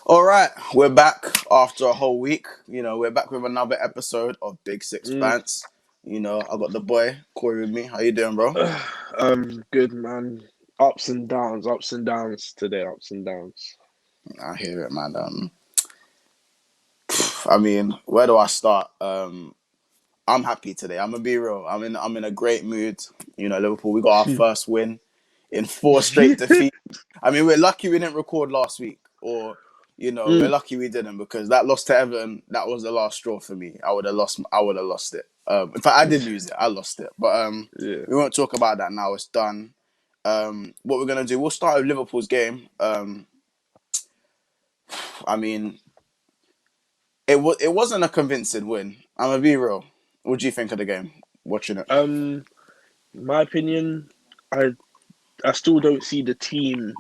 All right, we're back after a whole week. We're back with another episode of Big Six Mm. Bants. I got the boy Corey with me. How you doing, bro? Good man. Ups and downs today, ups and downs. I hear it, man. Where do I start? I'm happy today. I'm gonna be real. I'm in a great mood. Liverpool. We got our first win in four straight defeats. We're lucky we didn't record last week, or we're Mm. lucky we didn't because that loss to Everton, that was the last straw for me. I would have lost. I would have lost it. In fact, I did lose it. I lost it, but Yeah. we won't talk about that now. It's done. What we're gonna do? We'll start with Liverpool's game. I mean, it wasn't a convincing win. I'm gonna be real. What do you think of the game? Watching it. My opinion, I I still don't see the team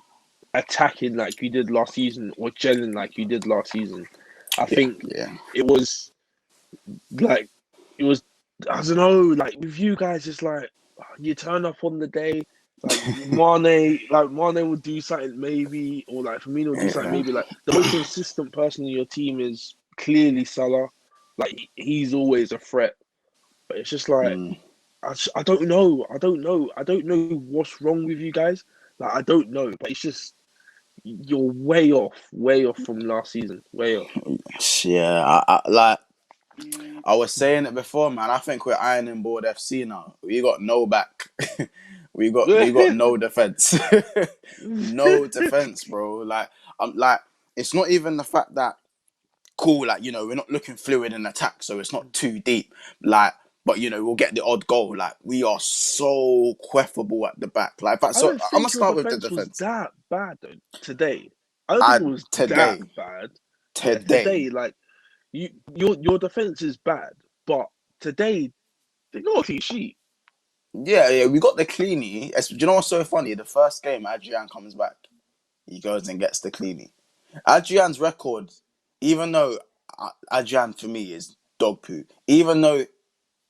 attacking like we did last season or gelling like we did last season. I Yeah, think yeah. it was like it was I don't know, like with you guys it's like you turn up on the day, Mane would do something maybe, or like Firmino would do something Yeah. maybe. Like the most consistent person in your team is clearly Salah. Like he's always a threat, but it's just like Mm. I don't know. I don't know what's wrong with you guys. Like I don't know, but it's just you're way off from last season, way off. Yeah, I was saying it before, man. I think we're ironing board FC now. We got no back. we got no defense. No defense, bro. Like it's not even the fact that cool, like, we're not looking fluid in attack, so it's not too deep. Like, but we'll get the odd goal. Like, we are so queffable at the back. Like, I so don't I'm gonna think your start with the defense was defense. that bad though, today. I don't think I it was that today, bad. Yeah, today, today, like your defense is bad, but today they got a clean sheet. yeah, we got the cleanie. Do you know what's so funny? The first game, Adrian comes back. He goes and gets the cleanie. Adrian's record, even though Adrian for me is dog poo, even though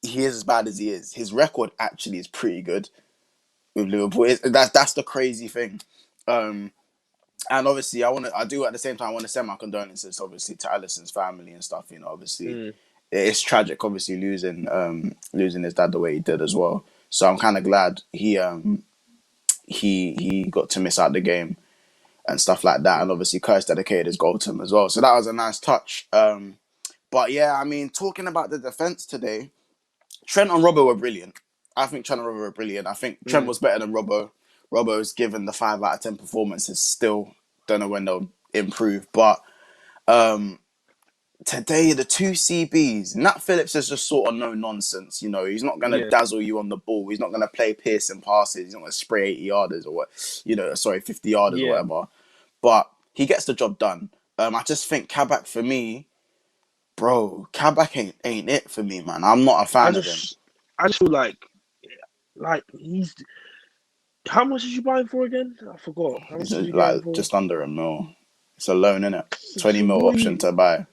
he is as bad as he is, his record actually is pretty good with Liverpool. That's the crazy thing. Um, and obviously, I do at the same time want to send my condolences, obviously, to Alisson's family and stuff. Obviously, Mm. it's tragic, obviously losing his dad the way he did as well. So I'm kind of glad he got to miss out the game and stuff like that. And obviously, Kurt's dedicated his goal to him as well. So that was a nice touch. But yeah, talking about the defense today, Trent and Robbo were brilliant. I think Trent and Robbo were brilliant. I think Trent Mm. was better than Robbo. Robbo's given the 5 out of 10 performances. Still don't know when they'll improve. But today, the two CBs, Nat Phillips is just sort of no nonsense. He's not going to Yeah, dazzle you on the ball. He's not going to play piercing passes. He's not going to spray 80 yarders or what, 50 yarders or yeah. whatever. But he gets the job done. I just think Kabak for me, bro, Kabak ain't it for me, man. I'm not a I fan of him. just I just feel like he's. How much did you buy him for again? I forgot. How much It's did you get him like for? just under a mil. It's a loan, innit? So 20 mil what are option you to buy.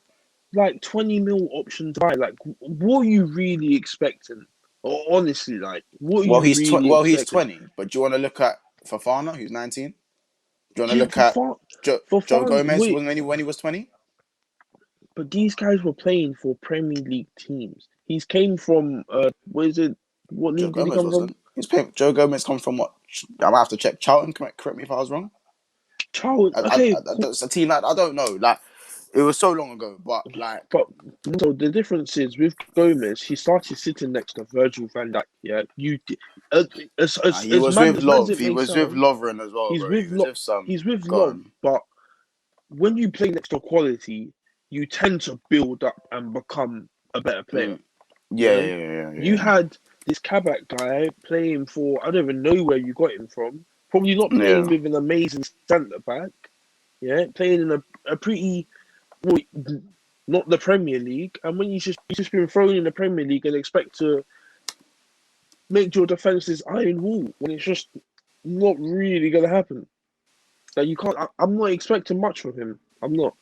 like 20 mil option to buy? Like what are you really expecting? Or honestly, like what are Well, you he's really he's expecting? 20. But do you want to look at Fafana, who's 19? Do you want to Yeah, look at for Joe fun. Gomez Wait, when he was 20? but these guys were playing for Premier League teams. He's came from what is it? What Joe league did he Gomez come from? wasn't. Joe Gomez come from what? I'm gonna have to check. Charlton. Correct me if I was wrong. Child. Okay, cool. It's a team that I don't know. Like it was so long ago, but like But so the difference is with Gomez, he started sitting next to Virgil van Dijk. Yeah, uh, he was with as mad as Love. it He may was with sound, Lovren as well, he's bro. He with was with some. he's with Love, Gone. but when you play next to quality, you tend to build up and become a better player. Mm. You Yeah, know, yeah, yeah, yeah, you yeah. had this Kabak guy playing for I don't even know where you got him from. Probably not playing Yeah. with an amazing centre back. Yeah, playing in a pretty well, not the Premier League. And when you just been thrown in the Premier League and expect to make your defense's iron wall when it's just not really gonna happen. Like you can't. I'm not expecting much from him. I'm not.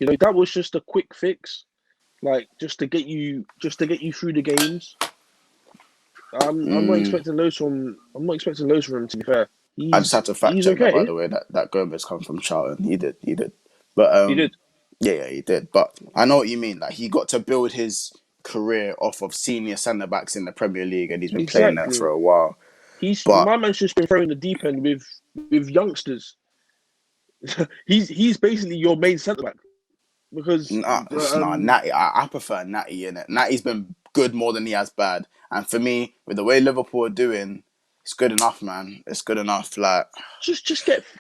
That was just a quick fix, like just to get you through the games. I'm not Mm. expecting loads from. I'm not expecting loads from him. To be fair, I just had to fact he's check that, by okay. the way. That Gomez come from Charlton. He did. But He did. yeah, he did. But I know what you mean. Like he got to build his career off of senior centre backs in the Premier League, and he's been playing there for Exactly. a while. He's But my man's just been throwing the deep end with youngsters. he's basically your main centre back because nah, Natty, I prefer Natty in it. Natty's been good more than he has bad, and for me, with the way Liverpool are doing, it's good enough, man. It's good enough. Like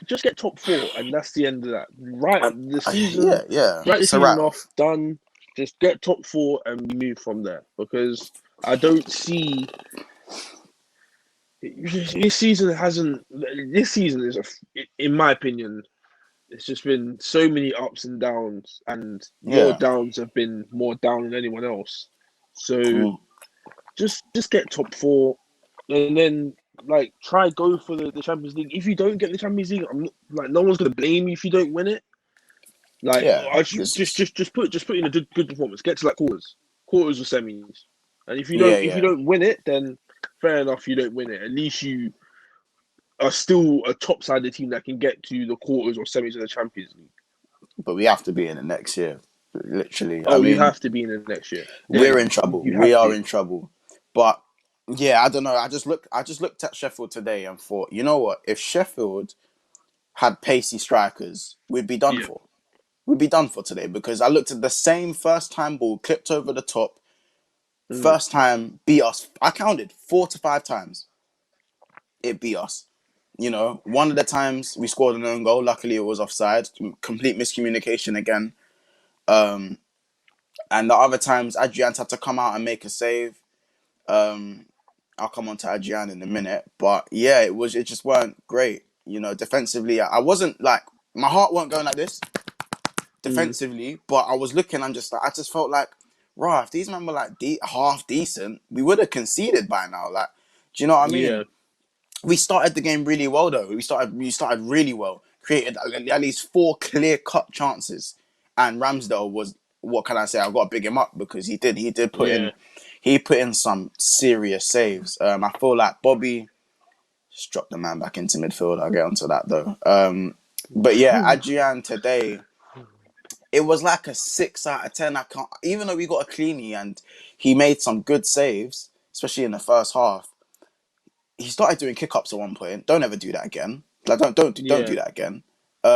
just get top four, and that's the end of that. Right, um, the season, yeah, right the it's a season write off, off. done. Just get top four and move from there because I don't see this season hasn't. This season is in my opinion, it's just been so many ups and downs, and your Yeah. downs have been more down than anyone else. So Mm. just get top four, and then like try go for the Champions League. If you don't get the Champions League, I'm not, like no one's gonna blame you if you don't win it. Like Yeah, I this just is just just put just put in a good performance. Get to like quarters or semis, and yeah, if you yeah. don't win it, then fair enough, you don't win it. At least you are still a top sided team that can get to the quarters or semis of the Champions League. But we have to be in it next year. Literally. I Oh, you mean, have to be in the next year. Yeah, we're in trouble. you We have are to. in trouble. But yeah, I don't know. I just looked at Sheffield today and thought, you know what? If Sheffield had pacey strikers, we'd be done Yeah. for. We'd be done for today because I looked at the same first time ball clipped over the top. Mm. First time beat us. I counted 4 to 5 times. It beat us. You know, one of the times we scored an own goal. Luckily, it was offside. Complete miscommunication again. Um, and the other times, Adrian had to come out and make a save. Um, I'll come on to Adrian in a minute, but yeah, it just weren't great. You know, defensively, I wasn't like my heart weren't going like this Mm. defensively, but I was looking. I'm just like I just felt like, right, if these men were like half decent, we would have conceded by now. Like, do you know what I Yeah. mean? We started the game really well though. We started really well. Created at least 4 clear-cut chances, and Ramsdale was what can I say? I've got to big him up because he did Yeah. put in some serious saves. I feel like Bobby just dropped the man back into midfield. I'll get onto that though. But yeah, Adrian today, it was like a 6 out of 10. I can't even though we got a cleanie and he made some good saves, especially in the first half. He started doing kick ups at one point. Don't ever do that again. Like don't Yeah. do that again.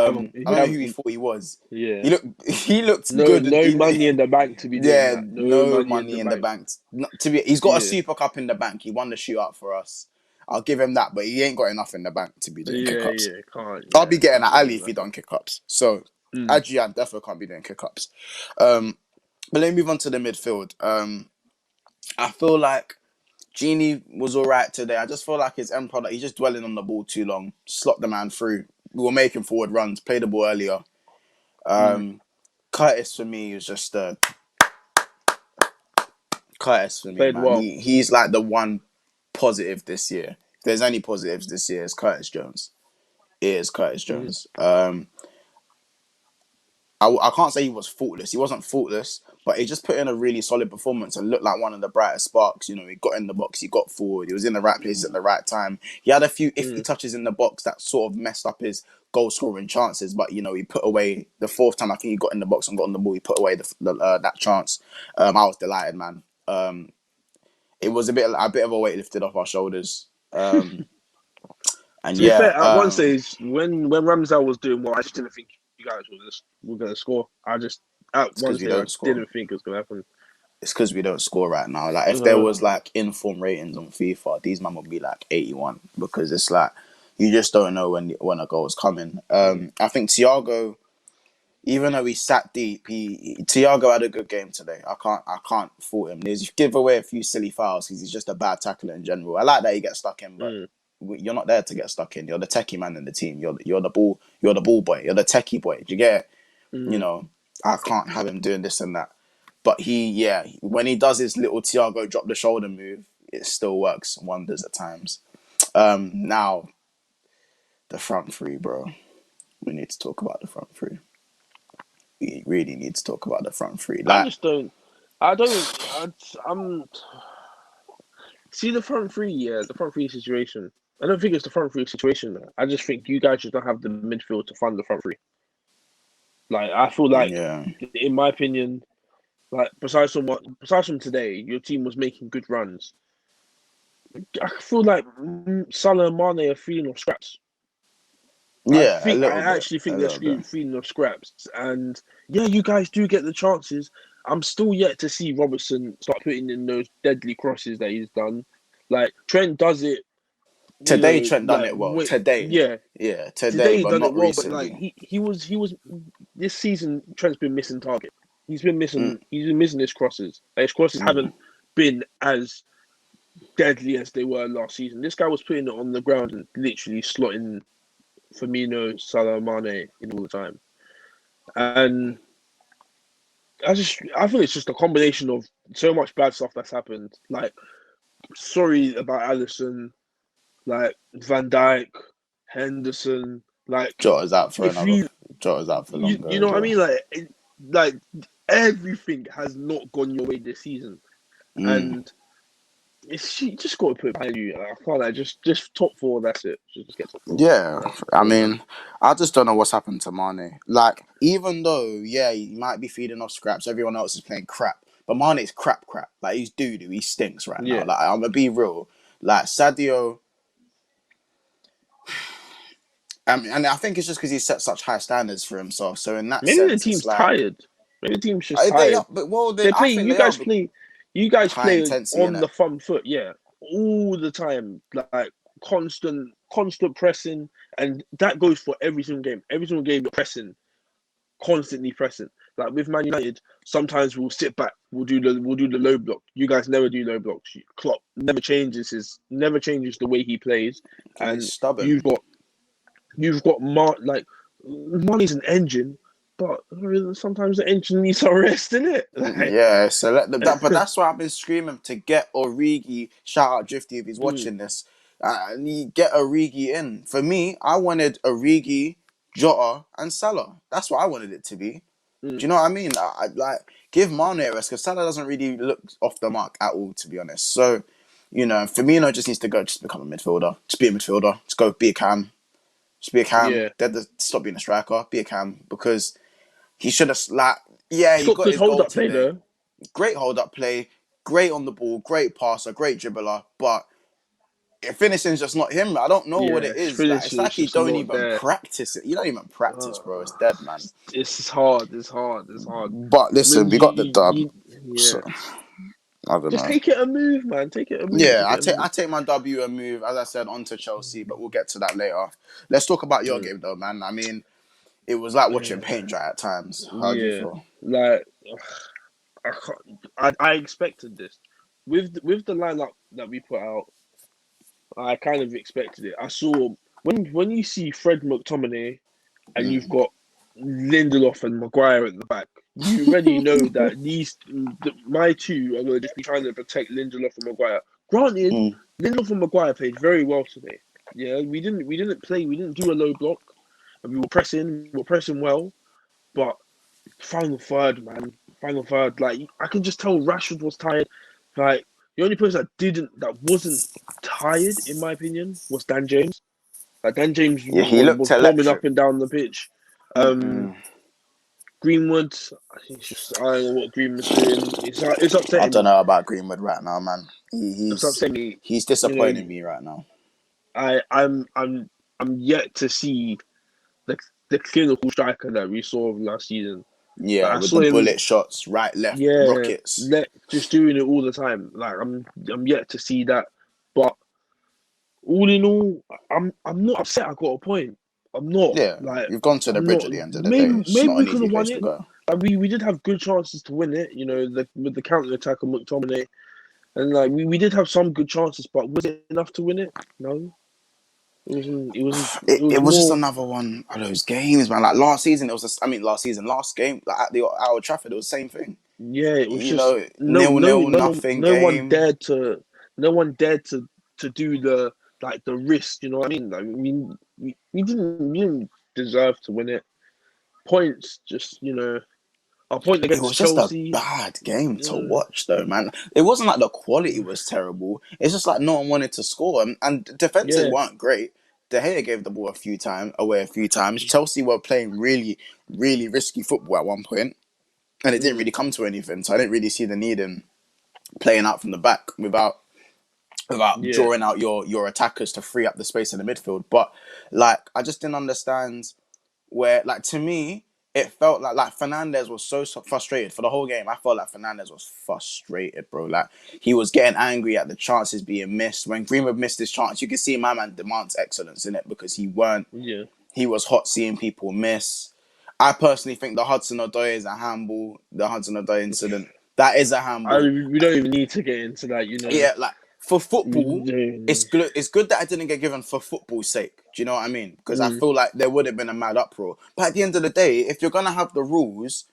I You don't know who have. he thought he was. Yeah. He looked No, good. no money in the bank to be doing Yeah, that. No no money in the money in the bank. bank. He's got a Yeah. Super Cup in the bank. He won the shootout for us. I'll give him that, but he ain't got enough in the bank to be doing kick Yeah. ups. Yeah. Can't. I'll Yeah. be getting at Can't be Ali doing if he that. done kick ups. So Mm. Adrian definitely can't be doing kick ups. But let me move on to the midfield. I feel like Genie was all right today. I just feel like his end product, he's just dwelling on the ball too long. Slot the man through. We were making forward runs, play the ball earlier. Mm. Curtis for me is just Curtis for me, Played man. well. He's like the one positive this year. If there's any positives this year, it's Curtis Jones. It is Curtis Mm. Jones. I can't say he was faultless. He wasn't faultless, but he just put in a really solid performance and looked like one of the brightest sparks. You know, he got in the box, he got forward, he was in the right places at the right time. He had a few iffy Mm. touches in the box that sort of messed up his goal scoring chances, but you know, he put away the fourth time I think he got in the box and got on the ball. He put away that chance. I was delighted, man. It was a bit of a weight lifted off our shoulders. And To be yeah, fair, at one stage when Ramsdale was doing well, I just didn't think you guys were gonna score. I just at it's one because we stage I don't score. didn't think it was gonna happen. It's because we don't score right now. Like if there Uh, was like inform ratings on FIFA, these man would be like 81 because it's like you just don't know when a goal is coming. I think Thiago, even though he sat deep, Thiago had a good game today. I can't fault him. There's give away a few silly fouls because he's just a bad tackler in general. I like that he gets stuck in, but mm, you're not there to get stuck in. You're the techie man in the team. You're the ball boy. You're the techie boy. Do you get it? You mm. know, I can't have him doing this and that. But when he does his little Thiago drop the shoulder move, it still works wonders at times. Now the front three, bro. We need to talk about the front three. We really need to talk about the front three. I Like, just don't. I don't. I'm see the front three. Yeah, the front three situation. I don't think it's the front three situation. I just think you guys just don't have the midfield to fund the front three. Like I feel like, Yeah. in my opinion, like besides from today, your team was making good runs. I feel like Salah and Mane are feeling of scraps. Yeah, a I little bit. actually A think they're little bit. feeling of scraps. And yeah, you guys do get the chances. I'm still yet to see Robertson start putting in those deadly crosses that he's done. Like Trent does it, Today Trent done it well. Today. yeah, Yeah, today, today he but done not it well. But like recently. he was this season. Trent's been missing target. He's been Mm, missing. He's been missing his crosses. Like, his crosses mm. haven't been as deadly as they were last season. This guy was putting it on the ground and literally slotting Firmino, Salah, Mane in all the time. And I think it's just a combination of so much bad stuff that's happened. Like, sorry about Allison, like Van Dijk, Henderson. Like, Jota's out for if another. you Jota's out for longer you know as what I well. mean, like everything has not gone your way this season, Mm. and it's you just got to put value. I can't like just top four. That's it. Just get top four. Yeah, That's I all, man. mean, I just don't know what's happened to Mane. Like, even though, yeah, he might be feeding off scraps, everyone else is playing crap. But Mane's crap. Like, he's doo-doo. He stinks right now. Yeah. Like, I'm going to be real. Like, Sadio, and I think it's just because he set such high standards for himself. So, in that Maybe the sense, it's team's like, tired. Maybe the team's just they tired. are, but, well, They I play. think they are You guys high play intensity, on innit? the front foot. Yeah, all the time. Like constant pressing, and that goes for every single game. Every single game, you're pressing, constantly pressing. Like with Man United, sometimes we'll sit back. We'll do the low block. You guys never do low blocks. Klopp never changes the way he plays, Because he's and stubborn. you've got Marley's an engine, but sometimes the engine needs a rest, innit? Like, Yeah, so but that's why I've been screaming to get Origi. Shout out Drifty if he's mm, watching this. Get Origi in. For me, I wanted Origi, Jota, and Salah. That's what I wanted it to be. mm, Do you know what I mean? I like give Mane a rest because Salah doesn't really look off the mark at all, to be honest. So, Firmino just needs to go, just become a midfielder, just be a midfielder, just go be a cam, just be a cam. yeah. Stop being a striker, be a cam because he should have yeah, He's he got got good his hold goal up play today. though. Great hold up play, great on the ball, great passer, great dribbler, but finishing's just not him. I don't know what Yeah, it his is. Like finish it's is like he just don't not even there. practice it. You don't even practice, bro. Uh, It's dead, man. it's hard. It's hard. It's hard. But When listen, we got the dub. yeah, So I don't just know. take it a move, man. Take it a move. Yeah, Take it a move. I take my W and move, as I said, on to Chelsea, but we'll get to that later. Let's talk about your Mm. game though, man. I mean, it was like watching Yeah, paint dry at times. How do you yeah. feel? Like I can't, I expected this with the lineup that we put out. I kind of expected it. I saw when you see Fred McTominay and you've Mm. got Lindelof and Maguire at the back, you already know that my two are going to just be trying to protect Lindelof and Maguire. Granted, Mm. Lindelof and Maguire played very well today. Yeah, we didn't do a low block, and we were pressing well, but final third, man, final third, like I can just tell Rashford was tired. Like the only person that wasn't tired, in my opinion, was Dan James. Like Dan James Yeah, he looked was bombing electric. up and down the pitch. Um, Mm-mm. Greenwood, I don't know what Greenwood's doing. It's I upsetting don't me. know about Greenwood right now, man. It's He's upsetting me. he's You know, disappointing me right now. I I'm yet to see the the clinical striker that we saw last season. Yeah, Like I with saw the him, bullet shots, right, left, yeah, rockets. just doing it all the time. Like I'm yet to see that. But all in all, I'm not upset. I got a point. I'm not Yeah, like you've gone to the I'm bridge not. at the end of the day. It's Maybe not we an could easy have won place to it. go. Like we did have good chances to win it. You know, with the counter attack of McTominay, and like we did have some good chances. But was it enough to win it? No, it wasn't. It wasn't. It It was was just more. another one of those games, man. Like last season, last game, like at the Old Trafford, it was the same thing. Yeah, it was You just know, 0-0, nothing game. no one dared to do the like the risk. You know what I mean? Like we didn't deserve to win it. Points, just our point It was against just a Chelsea. bad game to Uh, watch, though, man. It wasn't like the quality was terrible. It's just like no one wanted to score, and defenses yeah, weren't great. De Gea gave the ball away a few times. Chelsea were playing really, really risky football at one point, and it didn't really come to anything. So I didn't really see the need in playing out from the back without Yeah. drawing out your attackers to free up the space in the midfield. But like, I just didn't understand where, like, to me, it felt like Fernandez was so frustrated for the whole game. I felt like Fernandez was frustrated, bro. Like, he was getting angry at the chances being missed. When Greenwood missed his chance, you could see my man demands excellence in it because Yeah. he was hot seeing people miss. I personally think the Hudson-Odoi is a handball. The Hudson-Odoi incident, that is a handball. We don't even need to get into that, you know. Yeah, like, for football, it's Mm. good. It's good that I didn't get given for football's sake. Do you know what I mean? Because I feel like there would have been a mad uproar. But at the end of the day, if you're gonna have the rules,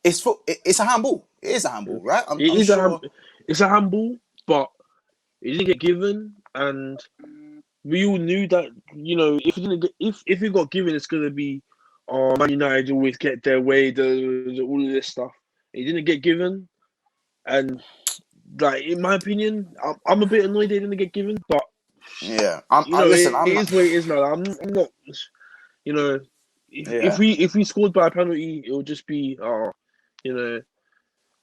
it's a handball. It is a handball, right? It I'm is sure. it's a handball, but it didn't get given, and we all knew that, you know, if it got given, it's gonna be, oh, Man United always get their way, all of this stuff. It didn't get given, and like, in my opinion, I'm a bit annoyed they didn't get given, but Yeah, you know, listen. it I'm not. is what it is now. I'm not, you know, Yeah. if we scored by a penalty, it would just be, oh, you know,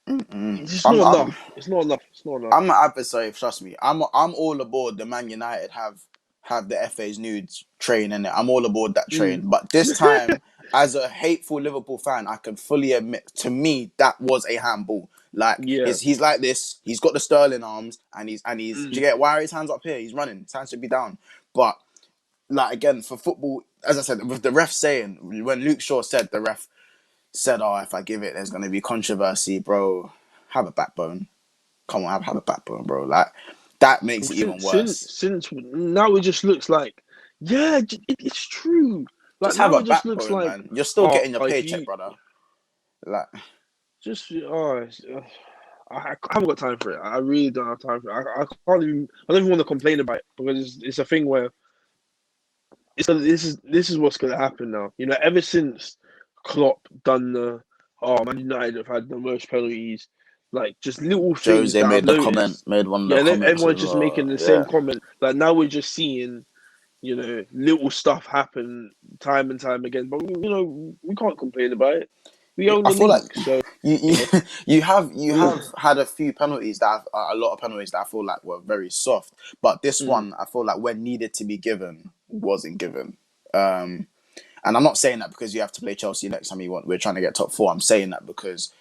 Mm-mm. it's just not enough. It's not enough. It's not enough. I'm an adversary. Trust me. I'm all aboard the Man United have the FA's nudes train in it. I'm all aboard that Mm. train. But this time, as a hateful Liverpool fan, I can fully admit, to me, that was a handball. Like, Yeah. he's like this. He's got the Sterling arms, and he's. Do you Mm. get why are his hands up here? He's running. His hands should be down. But like, again, for football, as I said, with the ref saying, when Luke Shaw said, the ref said, "Oh, if I give it, there's going to be controversy, bro. Have a backbone. Come on, have a backbone, bro. Like, that makes it even worse. Since now it just looks like, yeah, it's true. Like, Just have now a it just looks backbone, like, man. You're still oh, getting your if paycheck, you brother. Like, just, I haven't got time for it. I really don't have time for it. I can't even. I don't even want to complain about it, because it's a thing where this is what's gonna happen now. You know, ever since Klopp done Man United have had the most penalties, like, just little things Jose that I've made the comment, noticed. made one of Yeah, the and comments everyone's as just making well. the same Yeah. comment. Like, now we're just seeing, you know, little stuff happen time and time again. But, you know, we can't complain about it. We own I the feel like league, so, you you you know. you have had a few penalties a lot of penalties that I feel like were very soft, but this Mm, one I feel like when needed to be given wasn't given. Um, and I'm not saying that because you have to play Chelsea next time we're trying to get top four. I'm saying that because,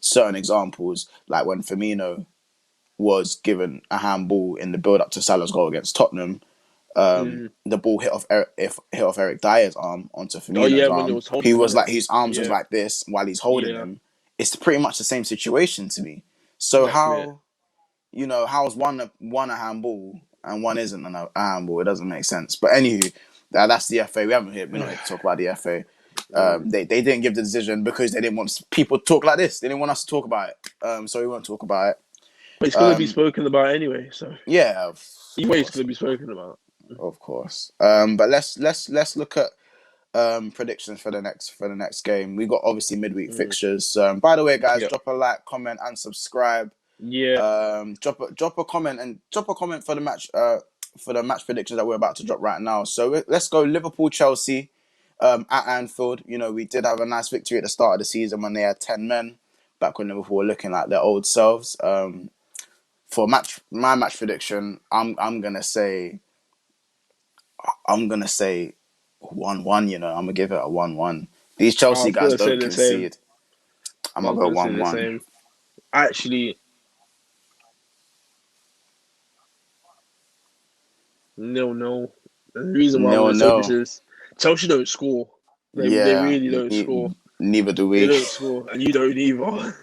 certain examples, like when Firmino was given a handball in the build up to Salah's goal against Tottenham. mm. The ball hit off Eric Dyer's arm onto Oh yeah, Firmino's when it arm. was holding, wasn't it? His arms was Yeah, like this while he's holding yeah, him. It's pretty much the same situation to me. So exactly it. how's one a handball and one isn't a handball? It doesn't make sense. But anywho, that's the FA. We're not here to talk about the FA. Mm. They didn't give the decision because they didn't want people to talk like this. They didn't want us to talk about it. So we won't talk about But it's it. gonna be spoken about anyway, so Yeah, of either way, it's course, gonna be spoken about. of course. But let's look at predictions for the next game. We got obviously midweek Mm. fixtures. By the way, guys, Yeah, drop a like, comment, and subscribe. yeah. Drop a comment and drop a comment for the match predictions that we're about to drop right now. So let's go Liverpool Chelsea at Anfield. We did have a nice victory at the start of the season when they had 10 men back when Liverpool were looking like their old selves. For my match prediction, I'm gonna say 1-1. I'm gonna give it a 1-1. These I Chelsea was guys gonna say don't the same. concede. I'm I gonna was go gonna say the 1-1. same. Actually, 0-0. The reason why I'm No, gonna say this no. is Chelsea don't score. They Yeah, really don't score. neither do They we. don't score, and you don't either.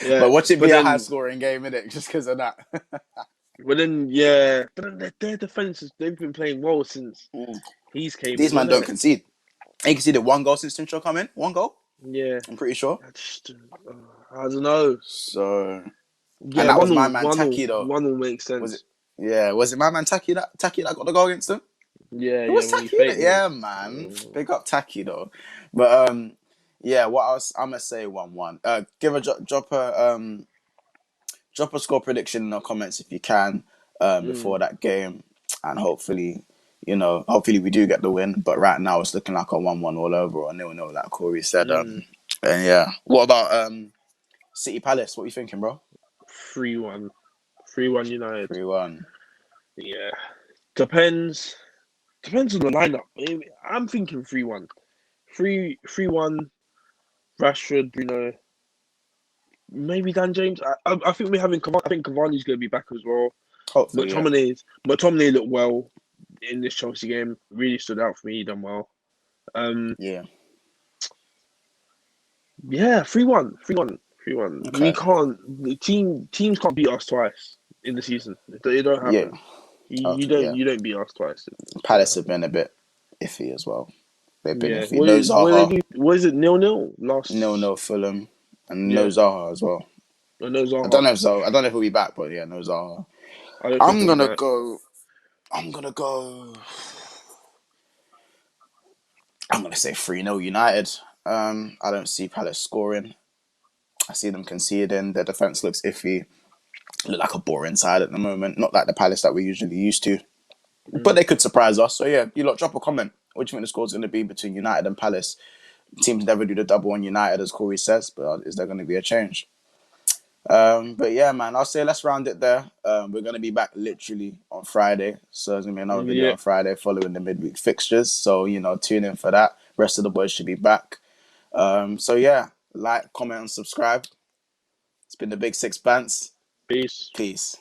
Yeah, But watch it but be a high then, scoring game, innit? Just because of that. yeah, but then their defense they've been playing well since he's came These in, man isn't don't it? concede. They conceded one goal since Tuncho come in. One goal, Yeah, I'm pretty sure. I just, I don't know. So, and Yeah, that was my man Taki though. one will make Was it? sense. Yeah, was it my man Taki that got the goal against them? Yeah, It yeah, was when he Taki, innit? faked it. Yeah, man. Mm. Big up Taki though. But yeah. What else? I'm gonna say 1-1. Give a drop a score prediction in the comments if you can before that game, and hopefully You know, hopefully we do get the win. But right now it's looking like a 1-1 all over or 0-0, like Corey said. And yeah, what about City Palace? What are you thinking, bro? 3-1. 3-1 United. 3-1. Yeah. Depends on the lineup. I'm thinking 3-1. 3-1, Rashford, Bruno, maybe Dan James. I think we're having Cavani. I think Cavani's going to be back as well. Hopefully, yeah. McTominay looked well in this Chelsea game. Really stood out for me. He done well. Yeah. Yeah, 3-1. 3-1. 3-1. We Okay. can't. Teams can't beat us twice in the season. It don't Yeah. happen. You Okay. Yeah. don't beat us twice. It don't Palace have happen. been a bit iffy as well. They've been Yeah. iffy. No What did Zaha. they do? What is it? 0-0 last. No Fulham. And no Yeah. Zaha as well. No I don't Zaha. know if I don't know if he'll be back, but yeah, no Zaha. I don't think I'm he'll be gonna back. go. I'm gonna go. I'm gonna say 3-0 United. I don't see Palace scoring. I see them conceding. Their defense looks iffy. Look like a boring side at the moment. Not like the Palace that we're usually used to. But Mm. they could surprise us. So yeah, you lot drop a comment. What do you think the score's going to be between United and Palace? Teams never do the double on United, as Corey says, but is there going to be a change? But yeah, man, I'll say let's round it there. We're going to be back literally on Friday. So there's going to be another video Yeah. on Friday following the midweek fixtures. So, you know, tune in for that. Rest of the boys should be back. So yeah, like, comment, and subscribe. It's been the Big Six Bants. Peace. Peace.